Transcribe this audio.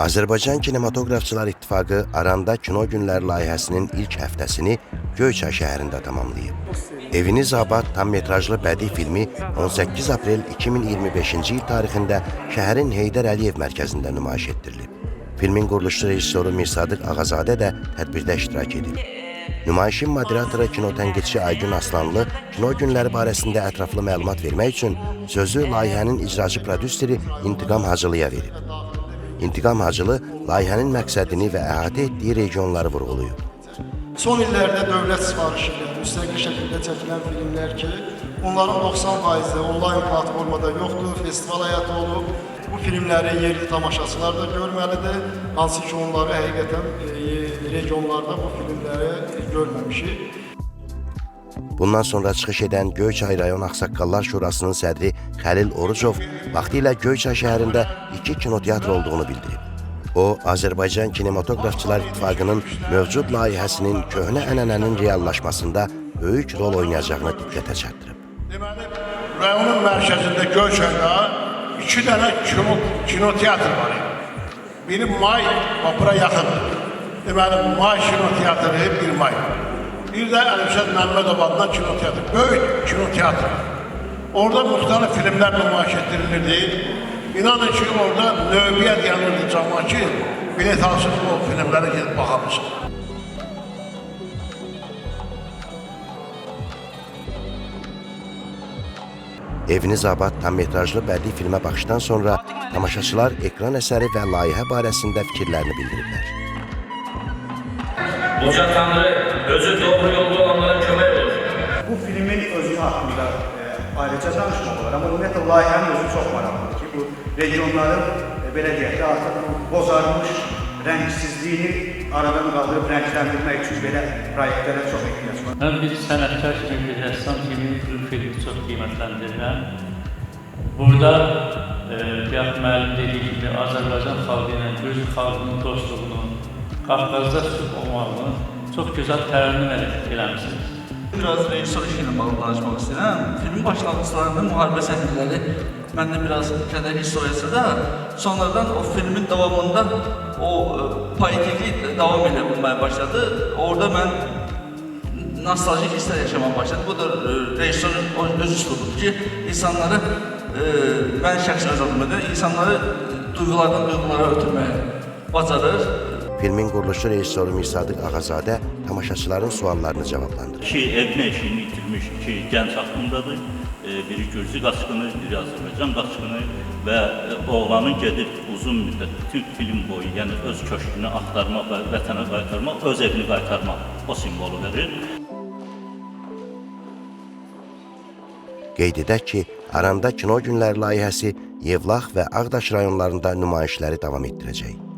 Azərbaycan Kinematografçılar İttifaqı Aranda Kino Günləri layihəsinin ilk həftəsini Göyçay şəhərində tamamlayıb. Eviniz Abad tam metrajlı bədii filmi 18 aprel 2025-ci il tarixində şəhərin Heydər Əliyev mərkəzində nümayiş etdirilib. Filmin quruluşçu rejissoru Mirsadıq Ağazadə də tədbirdə iştirak edib. Nümayişin moderatoru kinotənqidçi Aygün Aslanlı Kino Günləri barəsində ətraflı məlumat vermək üçün sözü layihənin icraçı prodüseri İntiqam Hacılıya verib. İntiqam Hacılı layihənin məqsədini və əhatə etdiyi regionları vurğulayıb. Son illərdə dövlət sifarişi ilə müstəqil şəkildə çəkilən filmlər ki, onların 90%-i onlayn platformada yoxdur, festival həyatı olub. Bu filmləri yerli tamaşaçılar da görməlidir. Hansı ki, onları həqiqətən regionlarda bu filmləri görməmişik. Bundan sonra çıxış edən Göyçay rayon Ağsaqqallar Şurasının sədri Xəlil Orucov vaxtilə Göyçay şəhərində 2 kinoteatr olduğunu bildirib. O, Azərbaycan Kinematografçılar İttifaqının mövcud layihəsinin köhnə ənənənin reallaşmasında böyük rol oynayacağını diqqətə çatdırıb. Deməli, rayonun mərkəzində Göyçayda 2 dənə kinoteatr var. Biri May, bura yaxındır. Deməli, May kinoteatrı, bir May. Bir də Əlifşad Məmmədov adına kinoteatr, böyük kinoteatr. Orada müxtəlif filmlər nümayiş etdirilirdi. İnanın ki, orada növbiyyət yanırdı cəmaət ki, bilet alsın, o filmlərə gedib baxamışsın. Eviniz Abad tam metrajlı bədii filmə baxışdan sonra tamaşaçılar ekran əsəri və layihə barəsində fikirlərini bildiriblər. Uca Tanrı özü doğru yolda olanlara kömək olur. Bu filmin özü haqqında ayrıca danışmaq olar, amma ümumiyyətlə layihənin özü çox maraqlıdır ki, bu regionların belə deyək də artıq bozarmış rəngsizliyini aradan qaldırıb rəngləndirmək üçün belə proyektlərə çox ehtiyac var. Mən bir sənətkar kimi, bir rəssam kimi bu filmi çox qiymətləndirirəm. Burada müəllim dediyi kimi Azərbaycan xalqı ilə Gürcü xalqının dostluğunu, Qafqazda sülh olmağını çox gözəl tərənnüm eləmişsiniz. Biraz rejissor işi ilə bağlı danışmaq istəyirəm. Filmin başlanğıclarında müharibə səhnələri məndə biraz kədər hiss oyasa da, sonradan o filmin davamında o poetiklik davam etməyə başladı. Orada mən nostaljik hisslər yaşamaya başladım. Bu da rejissorun öz üslubudur ki, insanları, mən şəxsən öz adımda insanları duyğulardan duyğulara ötürməyə bacarır. Filmin quruluşçu rejissoru Mirsadıq Ağazadə tamaşaçıların suallarını cavablandırır. İki ev eşiyini itirmiş iki gənc haqqındadır. Biri Gürcü qaçqını, biri Azərbaycan qaçqını və oğlanın gedib uzun müddət bütün film boyu, yəni öz köşkünü axtarmaq və vətənə qaytarmaq, öz evini qaytarmaq o simvolu verir. Qeyd edək ki, Aranda Kino Günləri layihəsi Yevlax və Ağdaş rayonlarında nümayişləri davam etdirəcək.